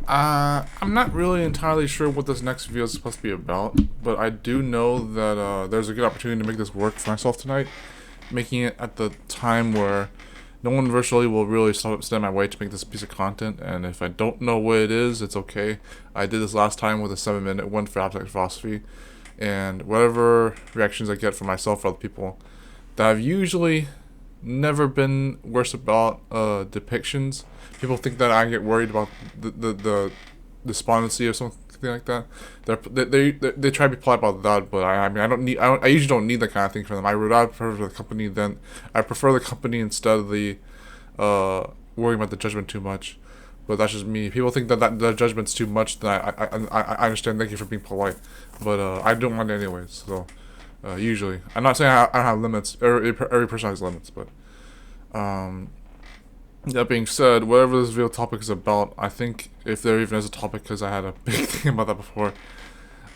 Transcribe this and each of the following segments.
I'm not really entirely sure what this next video is supposed to be about, but I do know that there's a good opportunity to make this work for myself tonight, making it at the time where no one virtually will really stand in my way to make this piece of content, and if I don't know what it is, it's okay. I did this last time with a 7-minute one for abstract philosophy, and whatever reactions I get from myself or other people that have usually never been worse about depictions. People think that I get worried about the despondency or something like that. They try to be polite about that, but I mean I usually don't need that kind of thing from them. I would rather prefer the company than I prefer the company instead of the worrying about the judgment too much. But that's just me. People think that the judgment's too much. Then I understand. Thank you for being polite, but I don't mind it anyways. So usually, I'm not saying I don't have limits. Every person has limits, but um, that being said, whatever this video topic is about, I think if there even is a topic, because I had a big thing about that before.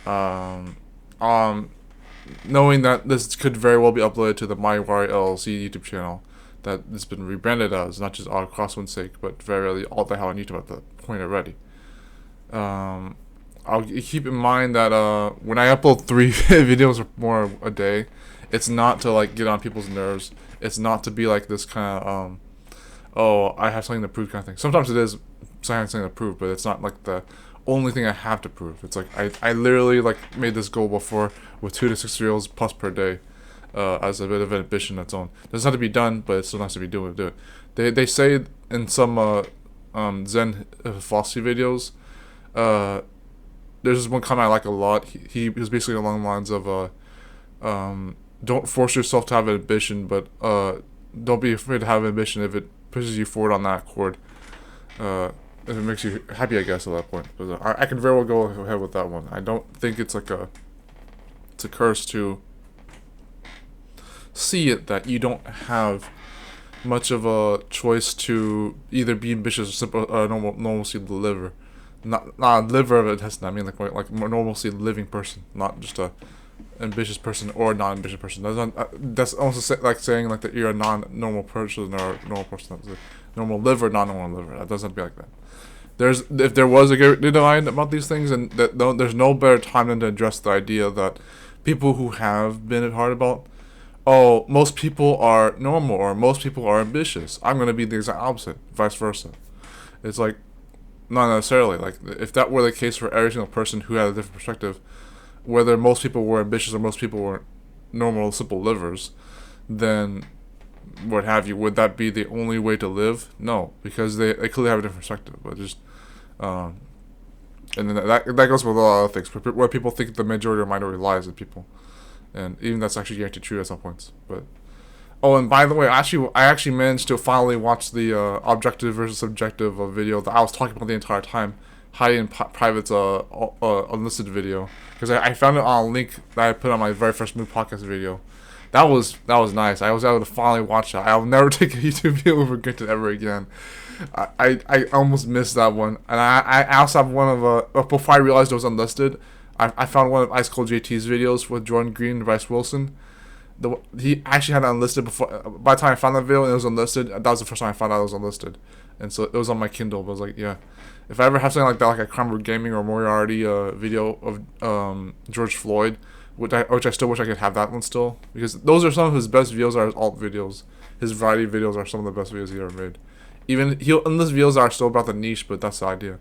Um, um, Knowing that this could very well be uploaded to the MyWari LLC YouTube channel that it's been rebranded as, not just out of crosswind's sake, but very rarely all the hell on YouTube at that point already. Um, I'll keep in mind that when I upload 3 videos or more a day, it's not to like get on people's nerves. It's not to be like this kind of oh, I have something to prove kind of thing. Sometimes it is something to prove, but it's not like the only thing I have to prove. It's like I literally like made this goal before with 2 to 6 reels plus per day, as a bit of an ambition on its own. It doesn't have to be done, but it's still nice to be do it. They say in some Zen philosophy videos, there's this one comment I like a lot. He was basically along the lines of don't force yourself to have an ambition, but don't be afraid to have an ambition if it pushes you forward on that chord. If it makes you happy, I guess, at that point. But I can very well go ahead with that one. I don't think it's like it's a curse to see it that you don't have much of a choice to either be ambitious or simple, normalcy liver. Not liver of a intestine. I mean like more normalcy living person, not just a ambitious person or a non-ambitious person. That's also like saying like that you're a non-normal person or a normal person. That's a normal liver, non-normal liver. That doesn't be like that. If there was a good line about these things, and there's no better time than to address the idea that people who have been hard about, oh, most people are normal or most people are ambitious. I'm gonna be the exact opposite, vice versa. It's like not necessarily. Like if that were the case for every single person who had a different perspective, whether most people were ambitious or most people were normal, simple livers, then what have you, would that be the only way to live? No, because they clearly have a different perspective. But just, and then that goes with a lot of things. Where people think the majority or minority lies in people, and even that's actually guaranteed true at some points. But oh, and by the way, I actually managed to finally watch the objective versus subjective video that I was talking about the entire time. Hiding in private's unlisted video, because I found it on a link that I put on my very first M.O.V.E podcast video. That was nice. I was able to finally watch that. I'll never take a YouTube video for granted ever again. I almost missed that one, and I also have one of before I realized it was unlisted. I found one of Ice Cold JT's videos with Jordan Green and Bryce Wilson. He actually had it unlisted before. By the time I found that video and it was unlisted, that was the first time I found out it was unlisted, and so it was on my Kindle. But I was like, yeah, if I ever have something like that, like a Crime Gaming or Moriarty video of George Floyd, which I still wish I could have that one still, because those are some of his best videos. Are his alt videos, his variety videos are some of the best videos he ever made. Even and those videos are still about the niche, but that's the idea.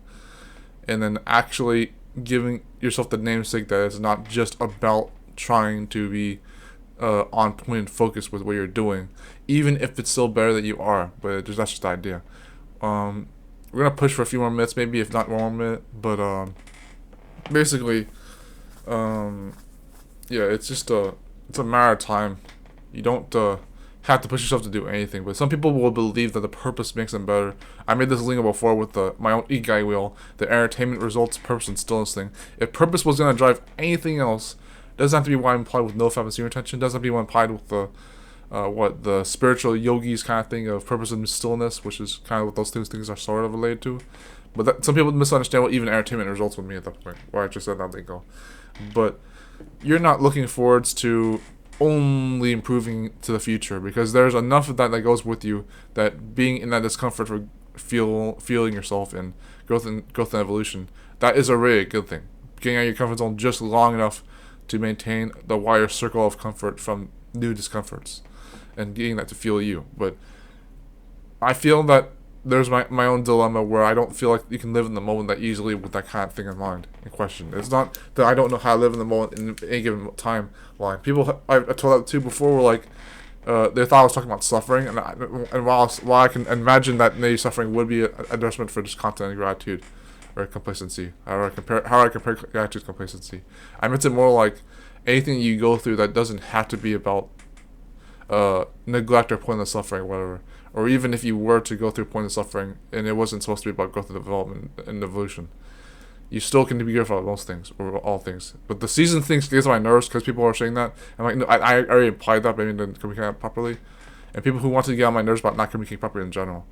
And then actually giving yourself the namesake that it's not just about trying to be on point and focused with what you're doing, even if it's still better that you are. But that's just the idea. We're gonna push for a few more minutes, maybe if not one more minute. But basically, yeah, it's just it's a matter of time. You don't have to push yourself to do anything, but some people will believe that the purpose makes them better. I made this link before with my own Ikigai wheel, the entertainment results, purpose, and stillness thing. If purpose was gonna drive anything else, doesn't have to be one implied with no and zero intention. Doesn't have to be one implied with the spiritual yogis kind of thing of purpose and stillness, which is kind of what those things are sort of related to. But some people misunderstand what even entertainment results with me at that point. Where I just said that they go, but you're not looking forwards to only improving to the future, because there's enough of that goes with you, that being in that discomfort feeling yourself in growth and evolution, that is already a good thing. Getting out of your comfort zone just long enough to maintain the wider circle of comfort from new discomforts, and getting that to feel you. But I feel that there's my own dilemma where I don't feel like you can live in the moment that easily with that kind of thing in mind, in question. It's not that I don't know how to live in the moment in any given time line. People I told that to before were like, they thought I was talking about suffering, and while I can imagine that maybe suffering would be an adjustment for just content and gratitude, or complacency. How I compare gratitude to complacency. I meant it more like anything you go through that doesn't have to be about neglect or pointless suffering or whatever. Or even if you were to go through pointless suffering and it wasn't supposed to be about growth and development and evolution, you still can be grateful about most things, or all things. But the season thing gets on my nerves because people are saying that. I'm like, no, I already implied that, but maybe didn't communicate that properly. And people who want to get on my nerves about not communicating properly in general.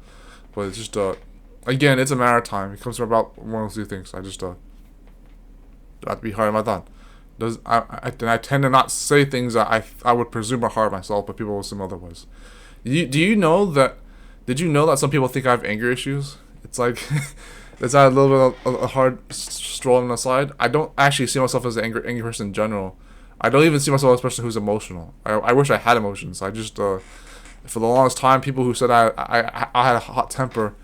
But it's just, again, it's a matter of time. It comes from about one of those two things. I just, have to be hard on my thought. I tend to not say things that I would presume are hard myself, but people will assume otherwise. Do you know that? Did you know that some people think I have anger issues? It's like, is that a little bit of a hard stroll on the side? I don't actually see myself as an angry person in general. I don't even see myself as a person who's emotional. I wish I had emotions. I just, for the longest time, people who said I had a hot temper,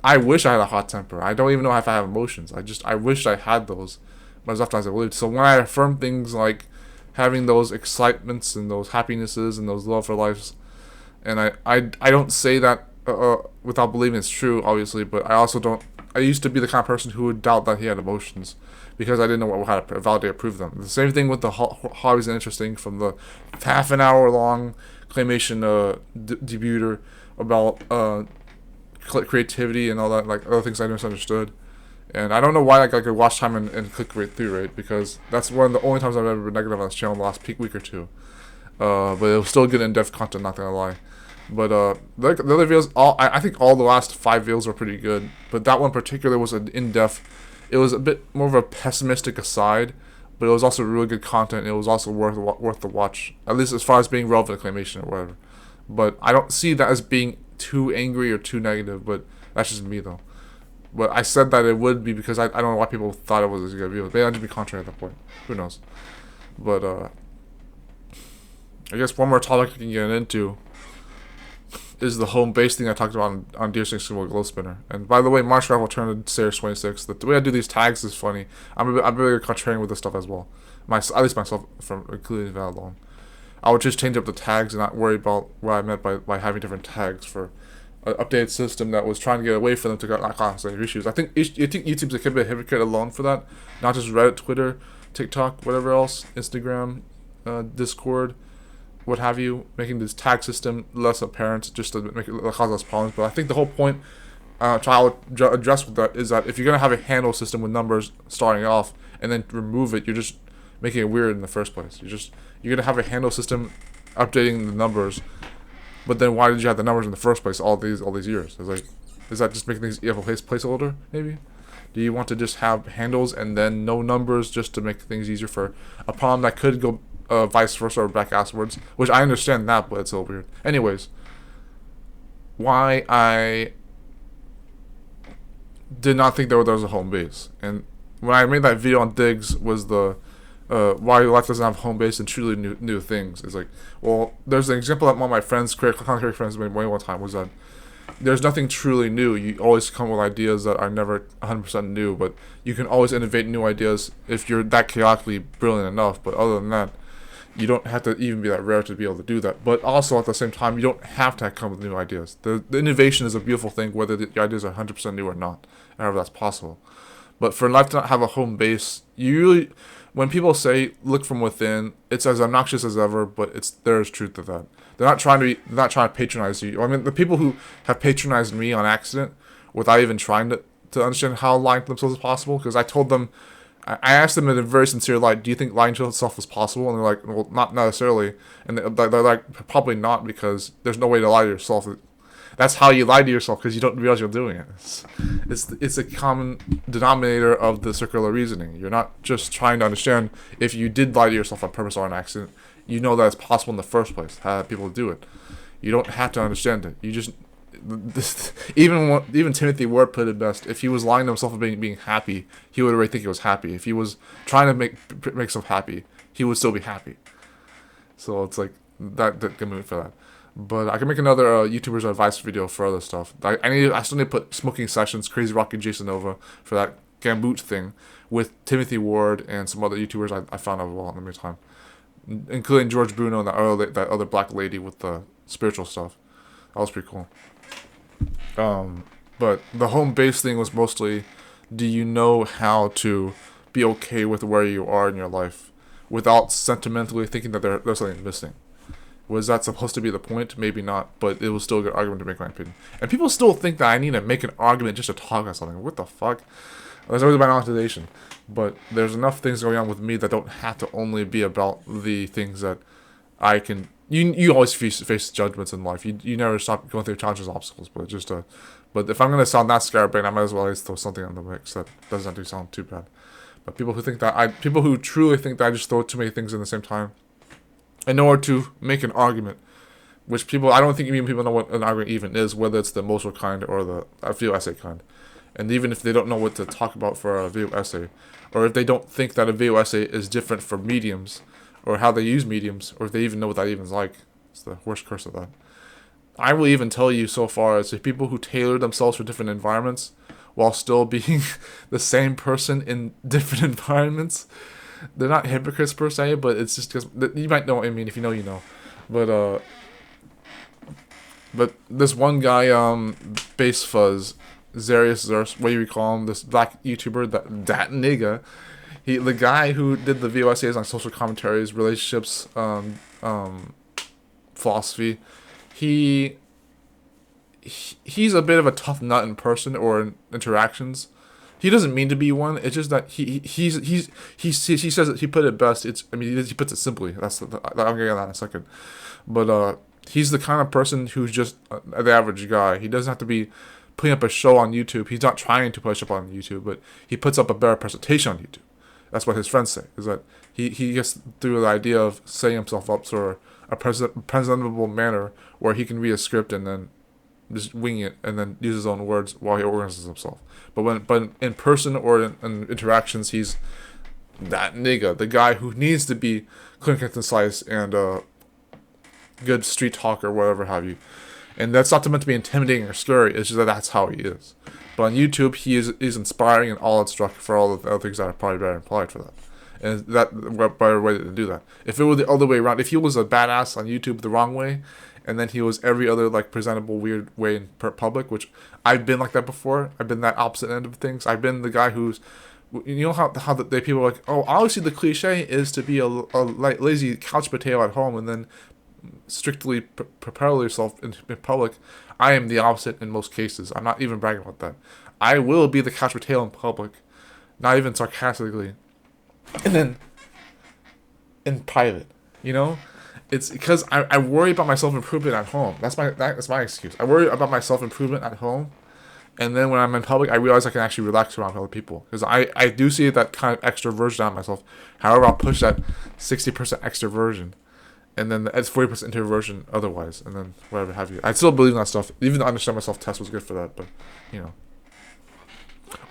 I wish I had a hot temper. I don't even know if I have emotions. I wish I had those, but as often as I believed. So when I affirm things like having those excitements and those happinesses and those love for lives, and I don't say that without believing it's true, obviously, but I also don't. I used to be the kind of person who would doubt that he had emotions because I didn't know how to validate or prove them. The same thing with the hobbies and interesting, from the half an hour long claymation debuter about creativity and all that, like other things I misunderstood. And I don't know why I could watch time and click rate through rate, because that's one of the only times I've ever been negative on this channel in the last week or two. But it was still good in-depth content, not gonna lie. But the other videos, I think all the last 5 videos were pretty good. But that one particular was an in-depth. It was a bit more of a pessimistic aside, but it was also really good content. And it was also worth the watch, at least as far as being relevant to claymation or whatever. But I don't see that as being too angry or too negative. But that's just me though. But I said that it would be because I don't know why people thought it was a good video. Maybe I had to be contrary at that point. Who knows? But I guess one more topic I can get into is the home base thing I talked about on Deer 6 Glow Spinner. And by the way, March Raffle turned to Sayers 26. The way I do these tags is funny. I'm really contrarian with this stuff as well. At least myself, from including that alone. I would just change up the tags and not worry about what I meant by having different tags for an updated system that was trying to get away from them to not cause any issues. I think YouTube's a bit hypocrite alone for that. Not just Reddit, Twitter, TikTok, whatever else, Instagram, Discord, what have you, making this tag system less apparent just to make it cause less problems. But I think the whole point try to address with that is that if you're going to have a handle system with numbers starting off and then remove it, you're just making it weird in the first place. You're going to have a handle system updating the numbers, but then why did you have the numbers in the first place all these years? It's like, is that just making things, you have a placeholder maybe? Do you want to just have handles and then no numbers just to make things easier for a problem that could go vice versa or back afterwards? Which I understand that, but it's a little weird. Anyways, why I did not think there was a home base, and when I made that video on Diggs was the why life doesn't have home base and truly new things. It's like, well, there's an example that one of my friends, content friends, made one time, was that there's nothing truly new. You always come with ideas that are never 100% new, but you can always innovate new ideas if you're that chaotically brilliant enough. But other than that, you don't have to even be that rare to be able to do that. But also at the same time, you don't have to come with new ideas. The innovation is a beautiful thing, whether the ideas are 100% new or not, however that's possible. But for life to not have a home base, when people say look from within, it's as obnoxious as ever, but there is truth to that. They're not trying to patronize you. I mean, the people who have patronized me on accident without even trying to understand how lying to themselves is possible, because I told them, I asked them in a very sincere light, do you think lying to yourself is possible? And they're like, well, not necessarily. And they're like, probably not, because there's no way to lie to yourself. That's how you lie to yourself, because you don't realize you're doing it. It's a common denominator of the circular reasoning. You're not just trying to understand if you did lie to yourself on purpose or on accident. You know that it's possible in the first place, how people do it. You don't have to understand it. Even Timothy Ward put it best. If he was lying to himself about being happy, he would already think he was happy. If he was trying to make himself happy, he would still be happy. So it's like that can move for that. But I can make another YouTuber's advice video for other stuff. I still need to put Smoking Sessions, Crazy Rocky, Jason Nova for that Gamboot thing with Timothy Ward and some other YouTubers I found out well in the meantime, including George Bruno and that other black lady with the spiritual stuff. That was pretty cool. But the home base thing was mostly, do you know how to be okay with where you are in your life without sentimentally thinking that there's something missing? Was that supposed to be the point? Maybe not, but it was still a good argument to make, in my opinion. And people still think that I need to make an argument just to talk about something. What the fuck? There's always my monetization. But there's enough things going on with me that don't have to only be about the things that I can... You always face judgments in life. You never stop going through challenges and obstacles. But but if I'm going to sound that scatterbrained, I might as well at least throw something on the mix that doesn't do sound too bad. But people who truly think that I just throw too many things in the same time in order to make an argument, which I don't think even people know what an argument even is, whether it's the emotional kind or the video essay kind. And even if they don't know what to talk about for a video essay, or if they don't think that a video essay is different for mediums, or how they use mediums, or if they even know what that even is like, it's the worst curse of that. I will even tell you so far as the people who tailor themselves for different environments while still being the same person in different environments, they're not hypocrites per se, but it's just because you might know what I mean. If you know, you know. But this one guy, Bass Fuzz, Zarius Zers, what do you call him? This black YouTuber, that nigga. The guy who did the video essays on social commentaries, relationships, philosophy. He's a bit of a tough nut in person or in interactions. He doesn't mean to be one. It's just that he says it, he put it best. He puts it simply. I'm getting to that in a second. But he's the kind of person who's just the average guy. He doesn't have to be putting up a show on YouTube. He's not trying to push up on YouTube, but he puts up a better presentation on YouTube. That's what his friends say. Is that he gets through the idea of setting himself up for a presentable manner where he can read a script and then just wing it and then use his own words while he organizes himself. But in person or in interactions, he's that nigga, the guy who needs to be clear and concise and good street talk or whatever have you. And that's not meant to be intimidating or scary. It's just that that's how he is. But on YouTube, he's inspiring and all struck for all of the other things that are probably better implied for that. And that better way to do that. If it were the other way around, if he was a badass on YouTube the wrong way, and then he was every other like presentable weird way in public, which I've been like that before. I've been that opposite end of things. I've been the guy who's, you know how the people are like, oh, obviously the cliche is to be a lazy couch potato at home and then strictly propel yourself in public. I am the opposite in most cases. I'm not even bragging about that. I will be the couch potato in public, not even sarcastically, and then in private, you know. It's because I worry about my self-improvement at home. That's my excuse. I worry about my self-improvement at home, and then when I'm in public, I realize I can actually relax around other people. Because I do see that kind of extroversion on myself. However, I'll push that 60% extroversion, and then it's 40% introversion otherwise, and then whatever have you. I still believe in that stuff. Even the understand myself test was good for that, but, you know.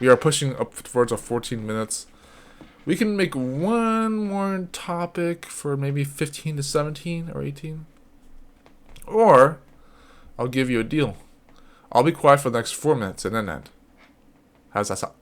We are pushing up towards our 14 minutes. We can make one more topic for maybe 15 to 17 or 18. Or, I'll give you a deal. I'll be quiet for the next 4 minutes and then end. How's that sound?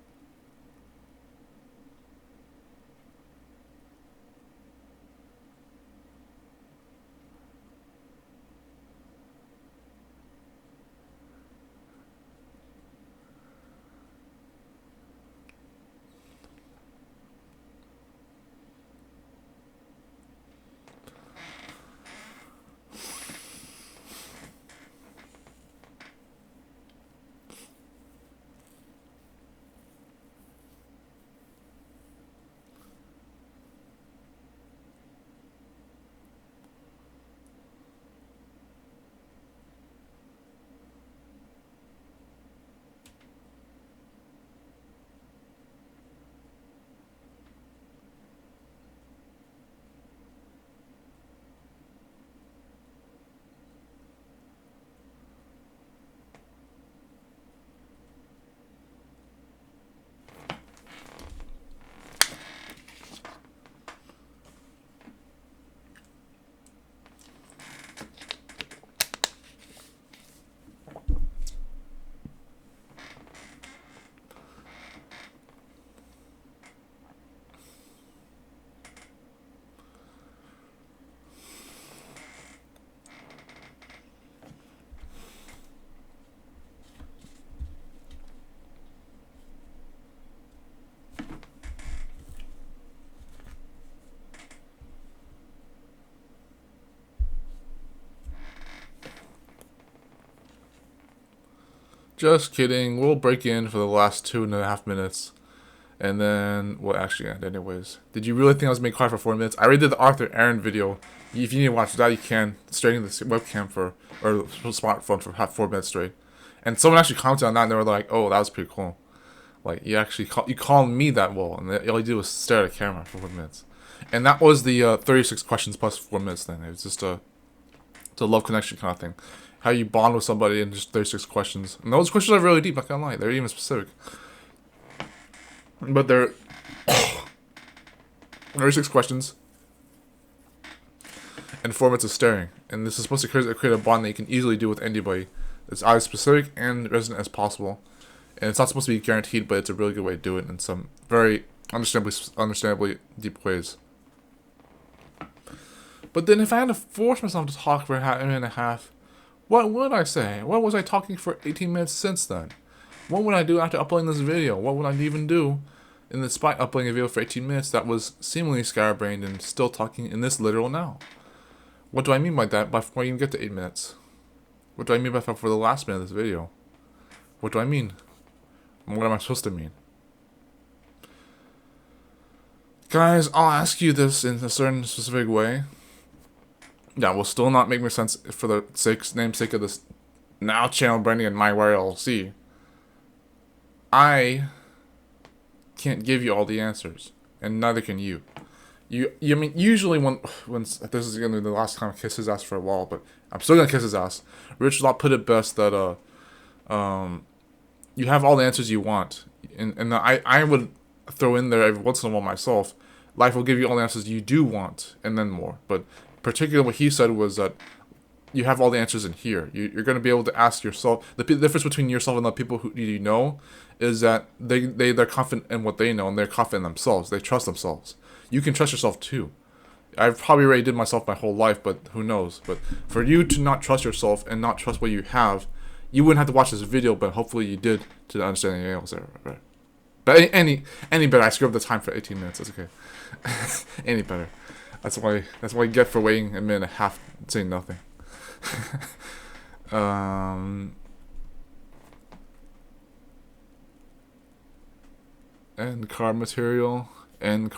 Just kidding. We'll break in for the last 2.5 minutes. And then we'll actually end anyways. Did you really think I was making quiet for 4 minutes? I already did the Arthur Aaron video. If you need to watch that, you can. Straight into the webcam or smartphone for 4 minutes straight. And someone actually commented on that and they were like, oh, that was pretty cool. Like, you actually you called me that well. And all you did was stare at a camera for 4 minutes. And that was the 36 questions plus 4 minutes thing. It was just it's a love connection kind of thing. How you bond with somebody in just 36 questions. And those questions are really deep, I can't lie. They're even specific. But they're 36 questions and 4 minutes of staring. And this is supposed to create a bond that you can easily do with anybody. It's as specific and resonant as possible. And it's not supposed to be guaranteed, but it's a really good way to do it in some very understandably deep ways. But then if I had to force myself to talk for a minute and a half, what would I say? What was I talking for 18 minutes since then? What would I do after uploading this video? What would I even do despite uploading a video for 18 minutes that was seemingly scatterbrained and still talking in this literal now? What do I mean by that before I even get to 8 minutes? What do I mean by for the last minute of this video? What do I mean? What am I supposed to mean? Guys, I'll ask you this in a certain specific way. That will still not make more sense for the namesake of this now channel branding and MyWire LLC. I can't give you all the answers, and neither can you. I mean, usually when this is gonna be the last time I kiss his ass for a while, but I'm still gonna kiss his ass. Rich Law put it best that you have all the answers you want, and I would throw in there every once in a while myself. Life will give you all the answers you do want, and then more. But particularly what he said was that you have all the answers in here. You're going to be able to ask yourself. The difference between yourself and the people who you know is that they're confident in what they know, and they're confident in themselves. They trust themselves. You can trust yourself too. I've probably already did myself my whole life, but who knows? But for you to not trust yourself and not trust what you have, you wouldn't have to watch this video, but hopefully you did to understand anything else there. Right? But any better, I screwed up the time for 18 minutes. That's okay. Any better. That's what you get for waiting a minute and a half saying nothing. End card material. Yeah.